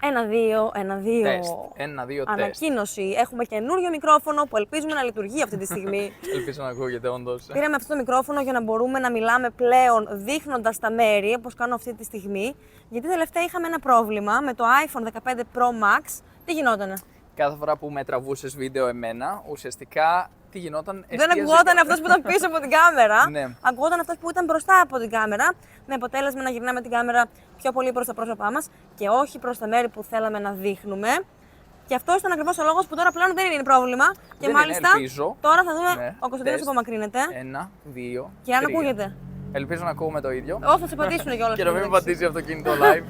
1-2, 1-2. Τεστ. 1-2 τεστ. Ανακοίνωση. Έχουμε καινούριο μικρόφωνο που ελπίζουμε να λειτουργεί αυτή τη στιγμή. Ελπίζω να ακούγεται όντως. Πήραμε αυτό το μικρόφωνο για να μπορούμε να μιλάμε πλέον δείχνοντας τα μέρη, όπως κάνω αυτή τη στιγμή. Γιατί τελευταία είχαμε ένα πρόβλημα με το iPhone 15 Pro Max. Τι γινότανε? Κάθε φορά που με τραβούσες βίντεο εμένα, ουσιαστικά τι γινόταν? Δεν ακουγόταν αυτός που ήταν πίσω από την κάμερα. Ναι. Ακουγόταν αυτός που ήταν μπροστά από την κάμερα. Με αποτέλεσμα να γυρνάμε την κάμερα πιο πολύ προς τα πρόσωπά μας και όχι προς τα μέρη που θέλαμε να δείχνουμε. Και αυτό ήταν ακριβώς ο λόγος που τώρα πλέον δεν είναι πρόβλημα. Και Δεν μάλιστα είναι, ελπίζω. τώρα θα δούμε Ναι. ο Κωνσταντίνος απομακρύνεται. 1, 2. Και αν 3. ακούγεται. Ελπίζω να ακούγουμε το ίδιο. Όχι, θα σε πατήσουν κιόλας. Και να μην με πατήσει αυτοκίνητο live.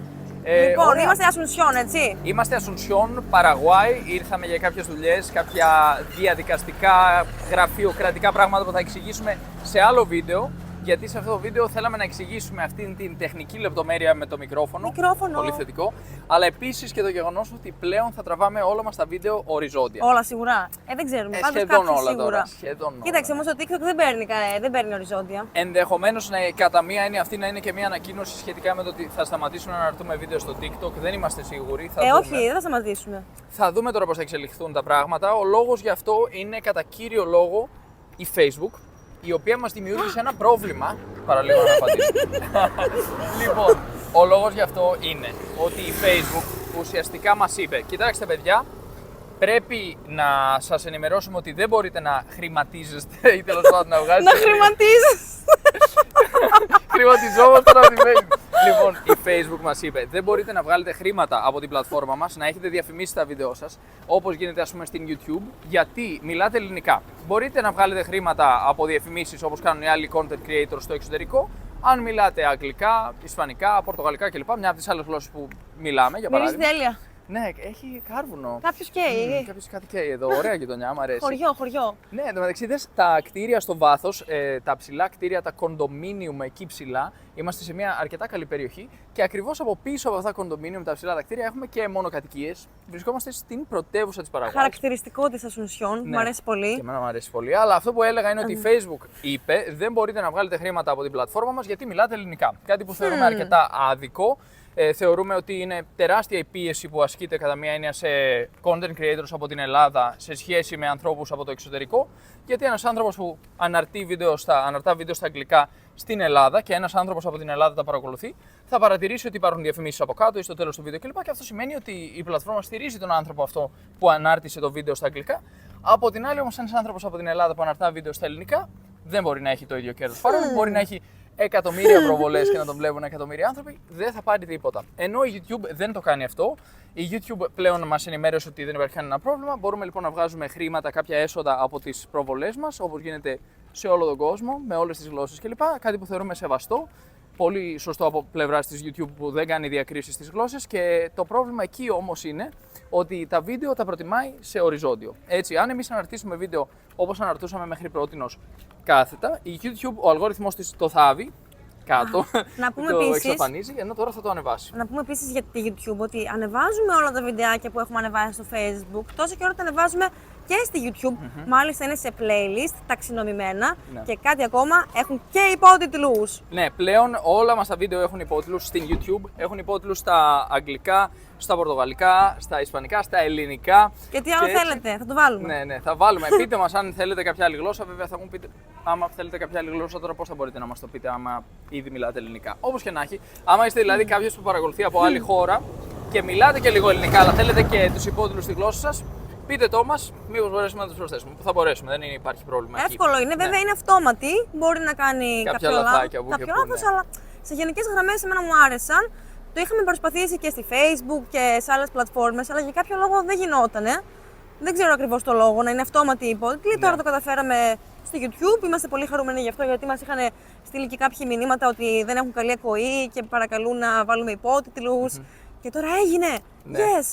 Λοιπόν, Ωραία. είμαστε Ασουνσιόν, έτσι. Είμαστε Ασουνσιόν, Παραγουάη. Ήρθαμε για κάποιες δουλειές, κάποια διαδικαστικά, γραφειοκρατικά πράγματα που θα εξηγήσουμε σε άλλο βίντεο. Γιατί σε αυτό το βίντεο θέλαμε να εξηγήσουμε αυτήν την τεχνική λεπτομέρεια με το μικρόφωνο. Πολύ θετικό. Αλλά επίσης και το γεγονός ότι πλέον θα τραβάμε όλα μας τα βίντεο οριζόντια. Όλα σίγουρα. Δεν ξέρουμε. Πάντως Σχεδόν κάποιοι όλα σίγουρα. τώρα. Σχεδόν όλα. Κοίταξε, όμως το TikTok δεν παίρνει οριζόντια. Ενδεχομένως κατά μία έννοια αυτή να είναι και μία ανακοίνωση σχετικά με το ότι θα σταματήσουμε να αναρτούμε βίντεο στο TikTok. Δεν είμαστε σίγουροι. Θα δούμε. Όχι, δεν θα σταματήσουμε. Θα δούμε τώρα πώς θα εξελιχθούν τα πράγματα. Ο λόγος γι' αυτό είναι κατά κύριο λόγο η Facebook, η οποία μας δημιούργησε ένα πρόβλημα. Παραλίγο να απαντήσω. Λοιπόν, ο λόγος γι' αυτό είναι ότι η Facebook ουσιαστικά μας είπε: κοιτάξτε, παιδιά, πρέπει να σας ενημερώσουμε ότι δεν μπορείτε να χρηματίζεστε ή τέλος πάντων να βγάζετε. Να χρηματίζεσαι! Χρηματιζόμαστε από τη Facebook. Λοιπόν, η Facebook μας είπε: δεν μπορείτε να βγάλετε χρήματα από την πλατφόρμα μας, να έχετε διαφημίσει τα βίντεο σας, όπως γίνεται ας πούμε στην YouTube, γιατί μιλάτε ελληνικά. Μπορείτε να βγάλετε χρήματα από διαφημίσεις όπως κάνουν οι άλλοι content creators στο εξωτερικό, αν μιλάτε αγγλικά, ισπανικά, πορτογαλικά κλπ. Μια από τις άλλες γλώσσες που μιλάμε, για Μυρίζει παράδειγμα. τέλεια. Ναι, έχει κάρβουνο. Κάποιος καίει. Κάποιος κάτι καίει εδώ. Ωραία γειτονιά, μου αρέσει. Χωριό. Ναι, εν τω μεταξύ, δες τα κτίρια στο βάθος, τα ψηλά κτίρια, τα κοντομίνιουμ εκεί ψηλά. Είμαστε σε μια αρκετά καλή περιοχή και ακριβώς από πίσω από αυτά τα κοντομίνιουμ, τα ψηλά τα κτίρια, έχουμε και μονοκατοικίες. Βρισκόμαστε στην πρωτεύουσα της Παραγουάης. Χαρακτηριστικό της Ασουνσιόν. Ναι. Μου αρέσει πολύ. Και εμένα μου αρέσει πολύ. Αλλά αυτό που έλεγα είναι ότι η Facebook είπε: δεν μπορείτε να βγάλετε χρήματα από την πλατφόρμα μας γιατί μιλάτε ελληνικά. Κάτι που θεωρούμε αρκετά άδικο. Θεωρούμε ότι είναι τεράστια η πίεση που ασκείται κατά μία έννοια σε content creators από την Ελλάδα σε σχέση με ανθρώπους από το εξωτερικό. Γιατί ένας άνθρωπος που αναρτά βίντεο στα αγγλικά στην Ελλάδα και ένας άνθρωπος από την Ελλάδα τα παρακολουθεί, θα παρατηρήσει ότι υπάρχουν διαφημίσεις από κάτω ή στο τέλος του βίντεο κλπ. Και αυτό σημαίνει ότι η πλατφόρμα στηρίζει τον άνθρωπο αυτό που ανάρτησε το βίντεο στα αγγλικά. Από την άλλη, όμως, ένας άνθρωπος από την Ελλάδα που αναρτά βίντεο στα ελληνικά δεν μπορεί να έχει το ίδιο κέρδος. Παρόλο που μπορεί να έχει εκατομμύρια προβολές και να τον βλέπουν εκατομμύρια άνθρωποι, δεν θα πάρει τίποτα. Ενώ η YouTube δεν το κάνει αυτό. Η YouTube πλέον μας ενημέρωσε ότι δεν υπάρχει κανένα πρόβλημα. Μπορούμε λοιπόν να βγάζουμε χρήματα, κάποια έσοδα από τις προβολές μας, όπως γίνεται σε όλο τον κόσμο, με όλες τις γλώσσες κλπ. Κάτι που θεωρούμε σεβαστό. Πολύ σωστό από πλευράς της YouTube που δεν κάνει διακρίσεις στις γλώσσες. Και το πρόβλημα εκεί όμως είναι ότι τα βίντεο τα προτιμάει σε οριζόντιο. Έτσι, αν εμείς αναρτήσουμε βίντεο όπως αναρτούσαμε μέχρι πρότινος κάθετα, η YouTube, ο αλγόριθμος της το θάβει κάτω, Να πούμε το επίσης, εξαφανίζει, ενώ τώρα θα το ανεβάσει. να πούμε επίσης για τη YouTube ότι ανεβάζουμε όλα τα βιντεάκια που έχουμε ανεβάσει στο Facebook, τόσο και όλα τα ανεβάζουμε και στη YouTube. Μάλιστα είναι σε playlist, ταξινομημένα Ναι. και κάτι ακόμα, έχουν και υπότιτλους. Ναι, πλέον όλα μας τα βίντεο έχουν υπότιτλους στην YouTube, έχουν υπότιτλους στα αγγλικά, στα πορτογαλικά, στα ισπανικά, στα ελληνικά. Και τι άλλο έτσι- θέλετε, θα το βάλουμε. Ναι, θα βάλουμε. Πείτε μας αν θέλετε κάποια άλλη γλώσσα. Βέβαια, θα μου πείτε, άμα θέλετε κάποια άλλη γλώσσα, τώρα πώς θα μπορείτε να μας το πείτε, άμα ήδη μιλάτε ελληνικά. Όπως και να έχει. Άμα είστε δηλαδή κάποιος που παρακολουθεί από άλλη χώρα και μιλάτε και λίγο ελληνικά, αλλά θέλετε και τους υπότιτλους στη γλώσσα σας, πείτε το μας, μήπως μπορέσουμε να τους προσθέσουμε. Θα μπορέσουμε, δεν υπάρχει πρόβλημα. εκεί. Εύκολο είναι, βέβαια Ναι. είναι αυτόματη. Μπορεί να κάνει Κάποια κάποιο λαθάκια που και κάποιο που, λάθος, ναι. αλλά σε γενικές γραμμές εμένα μου άρεσαν. Το είχαμε προσπαθήσει και στη Facebook και σε άλλες πλατφόρμες, αλλά για κάποιο λόγο δεν γινότανε. Δεν ξέρω ακριβώς το λόγο, να είναι αυτόματη η υπότιτλη. Ναι. Τώρα το καταφέραμε στο YouTube. Είμαστε πολύ χαρούμενοι γι' αυτό, γιατί μας είχαν στείλει και κάποιοι μηνύματα ότι δεν έχουν καλή ακοή και παρακαλούν να βάλουμε υπότιτλους. Και τώρα έγινε! Ναι. Yes!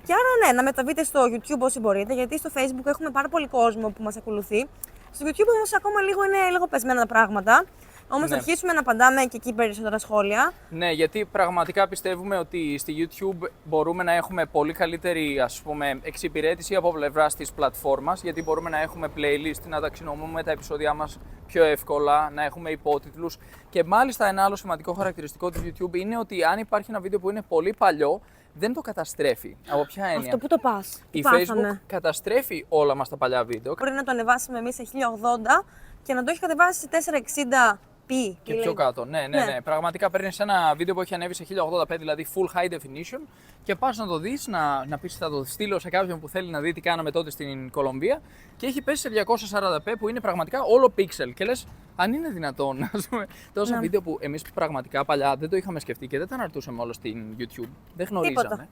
Και άρα ναι, να μεταβείτε στο YouTube όσοι μπορείτε, γιατί στο Facebook έχουμε πάρα πολύ κόσμο που μας ακολουθεί. Στο YouTube όμως ακόμα είναι λίγο πεσμένα τα πράγματα. Όμως θα Ναι. αρχίσουμε να απαντάμε και εκεί περισσότερα σχόλια. Ναι, γιατί πραγματικά πιστεύουμε ότι στη YouTube μπορούμε να έχουμε πολύ καλύτερη, ας πούμε, εξυπηρέτηση από πλευράς της πλατφόρμας, γιατί μπορούμε να έχουμε playlist, να ταξινομούμε τα επεισόδια μας πιο εύκολα, να έχουμε υπότιτλους. Και μάλιστα ένα άλλο σημαντικό χαρακτηριστικό της YouTube είναι ότι αν υπάρχει ένα βίντεο που είναι πολύ παλιό, δεν το καταστρέφει. Από ποια έννοια? Αυτό που το πας. Η Facebook καταστρέφει όλα μας τα παλιά βίντεο. Μπορεί να το ανεβάσουμε εμείς σε 1080 και να το έχει κατεβάσει σε 460p. Και πιο κάτω. Ναι. Πραγματικά παίρνεις ένα βίντεο που έχει ανέβει σε 1080p, δηλαδή full high definition, και πας να το δεις, να πεις θα το στείλω σε κάποιον που θέλει να δει τι κάναμε τότε στην Κολομβία, και έχει πέσει σε 240p που είναι πραγματικά όλο pixel. Και λες, αν είναι δυνατόν, ας πούμε, τόσα βίντεο που εμείς πραγματικά παλιά δεν το είχαμε σκεφτεί και δεν τα αναρτούσαμε όλο στην YouTube. Δεν γνωρίζαμε. Τίποτα.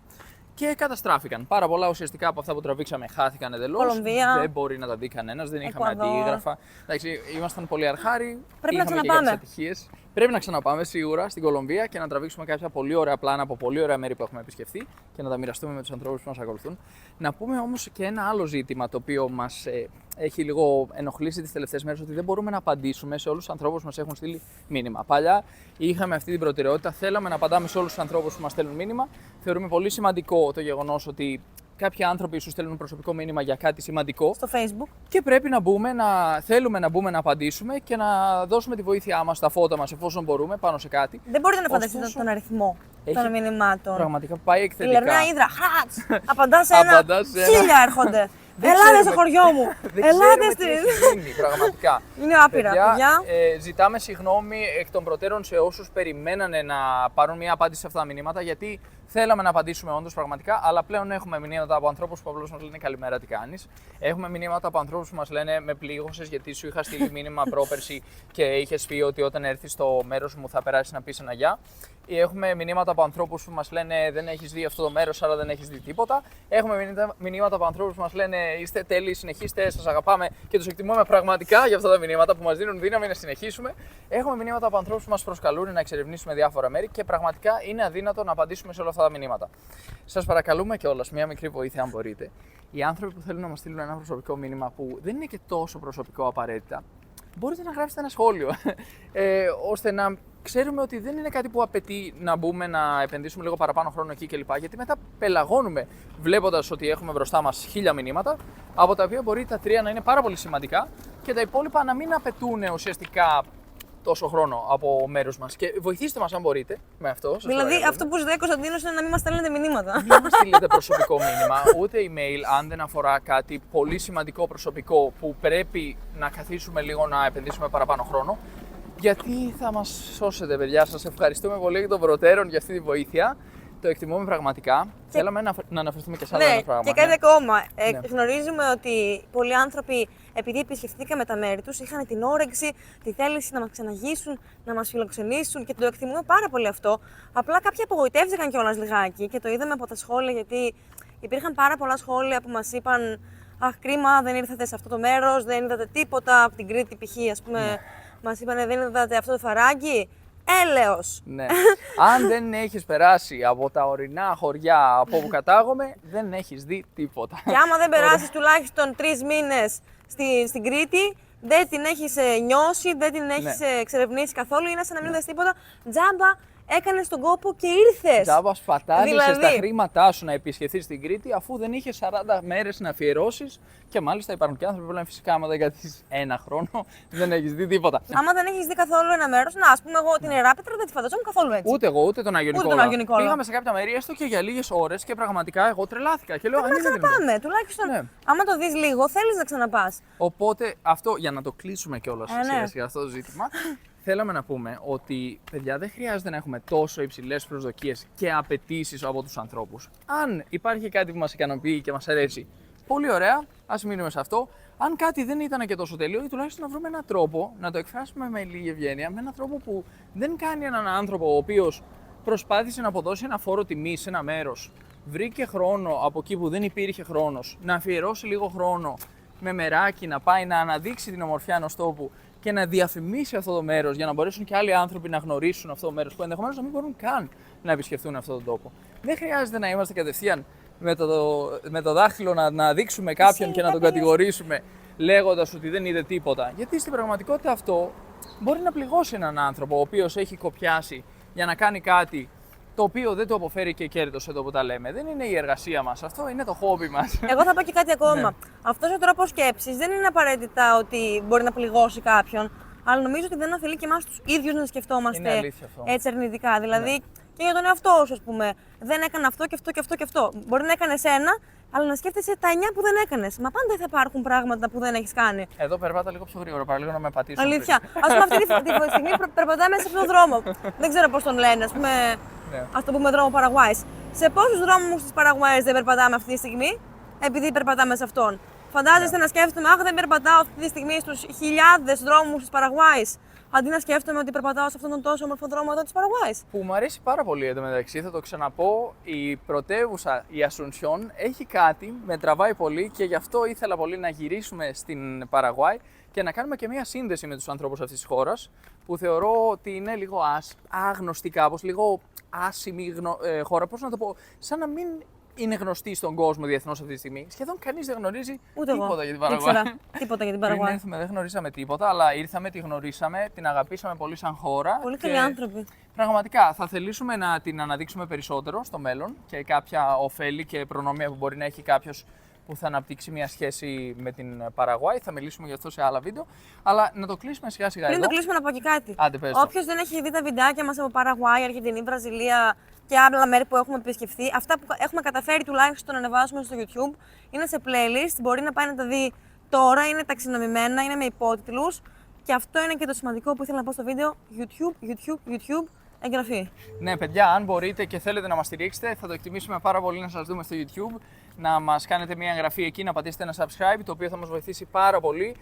Και καταστράφηκαν. Πάρα πολλά ουσιαστικά από αυτά που τραβήξαμε χάθηκαν εντελώς. Κολομβία. Δεν μπορεί να τα δει κανένας, δεν είχαμε Εκουαδόρ. αντίγραφα. Εντάξει, ήμασταν πολύ αρχάροι. Πρέπει να είχαμε και ξαναπάμε. κάποιες ατυχίες. Πρέπει να ξαναπάμε σίγουρα στην Κολομβία και να τραβήξουμε κάποια πολύ ωραία πλάνα από πολύ ωραία μέρη που έχουμε επισκεφθεί και να τα μοιραστούμε με τους ανθρώπους που μας ακολουθούν. Να πούμε όμως και ένα άλλο ζήτημα το οποίο μας έχει λίγο ενοχλήσει τις τελευταίες μέρες, ότι δεν μπορούμε να απαντήσουμε σε όλους τους ανθρώπους που μας έχουν στείλει μήνυμα. Παλιά είχαμε αυτή την προτεραιότητα, θέλαμε να απαντάμε σε όλους τους ανθρώπους που μας στέλνουν μήνυμα. Θεωρούμε πολύ σημαντικό το γεγονός ότι κάποιοι άνθρωποι σου στέλνουν προσωπικό μήνυμα για κάτι σημαντικό. Στο Facebook. Και πρέπει να μπούμε, θέλουμε να μπούμε να απαντήσουμε και να δώσουμε τη βοήθειά μας, τα φώτα μας, εφόσον μπορούμε, πάνω σε κάτι. Δεν μπορείτε να φανταστείτε τον αριθμό των μηνυμάτων. Πραγματικά πάει εκθετικά. Η Λερνά Ήδρα, χατς! Απαντάς σε ένα, 1000 έρχονται. Ελάτε στο χωριό μου! Ελάτε στην. Πραγματικά. Είναι άπειρα, παιδιά. Ζητάμε συγγνώμη εκ των προτέρων σε όσους περιμένανε να πάρουν μια απάντηση σε αυτά τα μηνύματα, γιατί θέλαμε να απαντήσουμε όντως πραγματικά, αλλά πλέον έχουμε μηνύματα από ανθρώπους που απλώς μας λένε καλημέρα, τι κάνεις. Έχουμε μηνύματα από ανθρώπους που μας λένε με πλήγωσες γιατί σου είχα στείλει μήνυμα πρόπερση και είχες πει ότι όταν έρθεις στο μέρος μου θα περάσεις να πεις ένα γεια. Έχουμε μηνύματα από ανθρώπους που μας λένε δεν έχεις δει αυτό το μέρος, άρα δεν έχεις δει τίποτα. Έχουμε μηνύματα από ανθρώπους που μας λένε είστε τέλειοι, συνεχίστε, σας αγαπάμε και τους εκτιμούμε πραγματικά για αυτά τα μηνύματα που μας δίνουν δύναμη να συνεχίσουμε. Έχουμε μηνύματα από ανθρώπους που μας προσκαλούν να εξερευνήσουμε διάφορα μέρη και πραγματικά είναι αδύνατο να απαντήσουμε σε όλα αυτά τα μηνύματα. Σας παρακαλούμε κιόλας, μια μικρή βοήθεια αν μπορείτε. Οι άνθρωποι που θέλουν να μας στείλουν ένα προσωπικό μήνυμα που δεν είναι και τόσο προσωπικό απαραίτητα, μπορείτε να γράψετε ένα σχόλιο ώστε να ξέρουμε ότι δεν είναι κάτι που απαιτεί να μπούμε να επενδύσουμε λίγο παραπάνω χρόνο εκεί κλπ. Γιατί μετά πελαγώνουμε βλέποντας ότι έχουμε μπροστά μας 1000 μηνύματα, από τα οποία μπορεί τα 3 να είναι πάρα πολύ σημαντικά και τα υπόλοιπα να μην απαιτούν ουσιαστικά τόσο χρόνο από μέρους μας. Και βοηθήστε μας αν μπορείτε με αυτό. Δηλαδή, αυτό που ζητάει ο Κωνσταντίνος είναι να μην μας στέλνετε μηνύματα. Μην μας στείλετε προσωπικό μήνυμα, ούτε email, αν δεν αφορά κάτι πολύ σημαντικό προσωπικό που πρέπει να καθίσουμε λίγο να επενδύσουμε παραπάνω χρόνο. Γιατί θα μας σώσετε, παιδιά. Σας ευχαριστούμε πολύ εκ των προτέρων για αυτή τη βοήθεια. Το εκτιμούμε πραγματικά. Θέλαμε να αναφερθούμε και σε άλλο ένα πράγμα. Και κάτι ακόμα. Γνωρίζουμε ότι πολλοί άνθρωποι, επειδή επισκεφθήκαμε τα μέρη τους, είχαν την όρεξη, τη θέληση να μας ξαναγήσουν, να μας φιλοξενήσουν και το εκτιμούμε πάρα πολύ αυτό. Απλά κάποιοι απογοητεύτηκαν κιόλας λιγάκι και το είδαμε από τα σχόλια, γιατί υπήρχαν πάρα πολλά σχόλια που μας είπαν αχ, κρίμα, δεν ήρθατε σε αυτό το μέρος, δεν είδατε τίποτα. Από την Κρήτη, π.χ., ας πούμε, μας είπανε δεν είδατε αυτό το φαράγγι. Έλεος! Ναι. Αν δεν έχεις περάσει από τα ορεινά χωριά από όπου κατάγομαι, δεν έχεις δει τίποτα. Και άμα δεν περάσεις τουλάχιστον 3 μήνες στην Κρήτη, δεν την έχεις νιώσει, δεν την έχεις εξερευνήσει καθόλου, είναι σαν να μην είδες τίποτα. Τζάμπα έκανες τον κόπο και ήρθες. Τζάμπα σπατάλησες τα χρήματά σου να επισκεφθείς την Κρήτη, αφού δεν είχες 40 μέρες να αφιερώσεις. Και μάλιστα υπάρχουν και άνθρωποι που λένε φυσικά, άμα δεν καθίσεις ένα χρόνο, δεν έχεις δει τίποτα. Άμα δεν έχεις δει καθόλου ένα μέρος, να, ας πούμε, εγώ την Ιεράπετρα δεν τη φανταζόμουν καθόλου έτσι. Ούτε εγώ, ούτε τον Άγιο Νικόλαο. Πήγαμε σε κάποια μέρη έστω και για λίγες ώρες και πραγματικά εγώ τρελάθηκα. Και λέω, πρέπει να ξαναπάμε. Τουλάχιστον, άμα το δεις λίγο, θέλεις να ξαναπάς. Οπότε αυτό, για να το κλείσουμε κιόλας σιγά αυτό το ζήτημα. Θέλαμε να πούμε ότι, παιδιά, δεν χρειάζεται να έχουμε τόσο υψηλές προσδοκίες και απαιτήσεις από τους ανθρώπους. Αν υπάρχει κάτι που μας ικανοποιεί και μας αρέσει, πολύ ωραία, ας μείνουμε σε αυτό. Αν κάτι δεν ήταν και τόσο τέλειο, ή τουλάχιστον να βρούμε έναν τρόπο να το εκφράσουμε με λίγη ευγένεια, με έναν τρόπο που δεν κάνει έναν άνθρωπο ο οποίος προσπάθησε να αποδώσει ένα φόρο τιμής σε ένα μέρος, βρήκε χρόνο από εκεί που δεν υπήρχε χρόνος, να αφιερώσει λίγο χρόνο με μεράκι, να πάει να αναδείξει την ομορφιά ενός τόπου και να διαφημίσει αυτό το μέρος για να μπορέσουν και άλλοι άνθρωποι να γνωρίσουν αυτό το μέρος που ενδεχομένως να μην μπορούν καν να επισκεφθούν αυτόν τον τόπο. Δεν χρειάζεται να είμαστε κατευθείαν με το δάχτυλο να δείξουμε κάποιον και να τον κατηγορήσουμε λέγοντας ότι δεν είδε τίποτα. Γιατί στην πραγματικότητα αυτό μπορεί να πληγώσει έναν άνθρωπο ο οποίος έχει κοπιάσει για να κάνει κάτι το οποίο δεν του αποφέρει και κέρδος εδώ που τα λέμε. Δεν είναι η εργασία μας, αυτό είναι το χόμπι μας. Εγώ θα πω και κάτι ακόμα. Αυτός ο τρόπος σκέψης δεν είναι απαραίτητα ότι μπορεί να πληγώσει κάποιον, αλλά νομίζω ότι δεν ωφελεί και εμάς τους ίδιους να σκεφτόμαστε έτσι αρνητικά. Δηλαδή, και για τον εαυτό σου, ας πούμε. Δεν έκανα αυτό και αυτό και αυτό και αυτό. Μπορεί να έκανε ένα, αλλά να σκέφτεσαι τα 9 που δεν έκανε. Μα πάντα θα υπάρχουν πράγματα που δεν έχει κάνει. Εδώ περπάτα λίγο πιο γρήγορα, παραλίγο να με πατήσω. Αλήθεια. Α πούμε, αυτή τη στιγμή περπατάμε σε αυτόν τον δρόμο. Δεν ξέρω πώς τον λένε, ας πούμε. Ναι. Ας το πούμε δρόμο Παραγουάης. Σε πόσους δρόμους της Παραγουάης δεν περπατάμε αυτή τη στιγμή, επειδή περπατάμε σε αυτόν. Φαντάζεστε να σκέφτομαι, αχ, δεν περπατάω αυτή τη στιγμή στους χιλιάδες δρόμους της Παραγουάης. Αντί να σκέφτομαι ότι περπατάω σε αυτόν τον τόσο όμορφο δρόμο εδώ της Παραγουάης. Που μου αρέσει πάρα πολύ εντωμεταξύ, θα το ξαναπώ, η πρωτεύουσα, η Ασουνσιόν, έχει κάτι, με τραβάει πολύ και γι' αυτό ήθελα πολύ να γυρίσουμε στην Παραγουάη και να κάνουμε και μία σύνδεση με τους ανθρώπους αυτής της χώρας, που θεωρώ ότι είναι λίγο άγνωστη κάπως, λίγο άσημη χώρα, πώς να το πω, σαν να μην είναι γνωστή στον κόσμο διεθνώς αυτή τη στιγμή. Σχεδόν κανείς δεν γνωρίζει τίποτα για την Παραγουάη. Τίποτα για την Πριν Παραγουάη. έρθουμε δεν γνωρίσαμε τίποτα, αλλά ήρθαμε, τη γνωρίσαμε, την αγαπήσαμε πολύ σαν χώρα. Πολύ καλοί άνθρωποι. Πραγματικά θα θελήσουμε να την αναδείξουμε περισσότερο στο μέλλον και κάποια ωφέλη και προνόμια που μπορεί να έχει κάποιος που θα αναπτύξει μια σχέση με την Παραγουάη. Θα μιλήσουμε γι' αυτό σε άλλα βίντεο. Αλλά να το κλείσουμε σιγά σιγά. Πριν εδώ. το κλείσουμε, να πω και κάτι. Άντε, πες το. Όποιος δεν έχει δει τα βιντεάκια μας από Παραγουάη, Αργεντινή, Βραζιλία και άλλα μέρη που έχουμε επισκεφθεί, αυτά που έχουμε καταφέρει τουλάχιστον να ανεβάσουμε στο YouTube, είναι σε playlist. Μπορεί να πάει να τα δει τώρα, είναι ταξινομημένα, είναι με υπότιτλους. Και αυτό είναι και το σημαντικό που ήθελα να πω στο βίντεο. YouTube, εγγραφή. Ναι, παιδιά, αν μπορείτε και θέλετε να μας στηρίξετε, θα το εκτιμήσουμε πάρα πολύ να σας δούμε στο YouTube. Να μας κάνετε μια εγγραφή εκεί, να πατήσετε ένα subscribe, το οποίο θα μας βοηθήσει πάρα πολύ.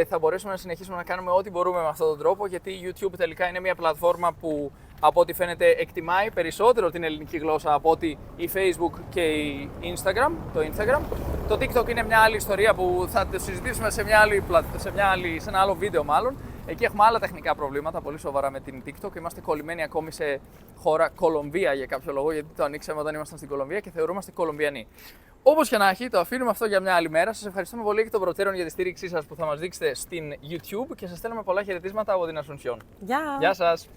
Θα μπορέσουμε να συνεχίσουμε να κάνουμε ό,τι μπορούμε με αυτόν τον τρόπο, γιατί η YouTube τελικά είναι μια πλατφόρμα που από ό,τι φαίνεται εκτιμάει περισσότερο την ελληνική γλώσσα από ότι η Facebook και η Instagram, το Instagram. Το TikTok είναι μια άλλη ιστορία που θα το συζητήσουμε σε ένα άλλο βίντεο μάλλον. Εκεί έχουμε άλλα τεχνικά προβλήματα, πολύ σοβαρά με την TikTok. Είμαστε κολλημένοι ακόμη σε χώρα Κολομβία για κάποιο λόγο, γιατί το ανοίξαμε όταν ήμασταν στην Κολομβία και θεωρούμαστε Κολομβιανοί. Όπως και να έχει, το αφήνουμε αυτό για μια άλλη μέρα. Σας ευχαριστούμε πολύ εκ των προτέρων για τη στήριξή σας που θα μας δείξετε στην YouTube και σας στέλνουμε πολλά χαιρετίσματα από την Ασουνσιόν. Γεια! Γεια σας!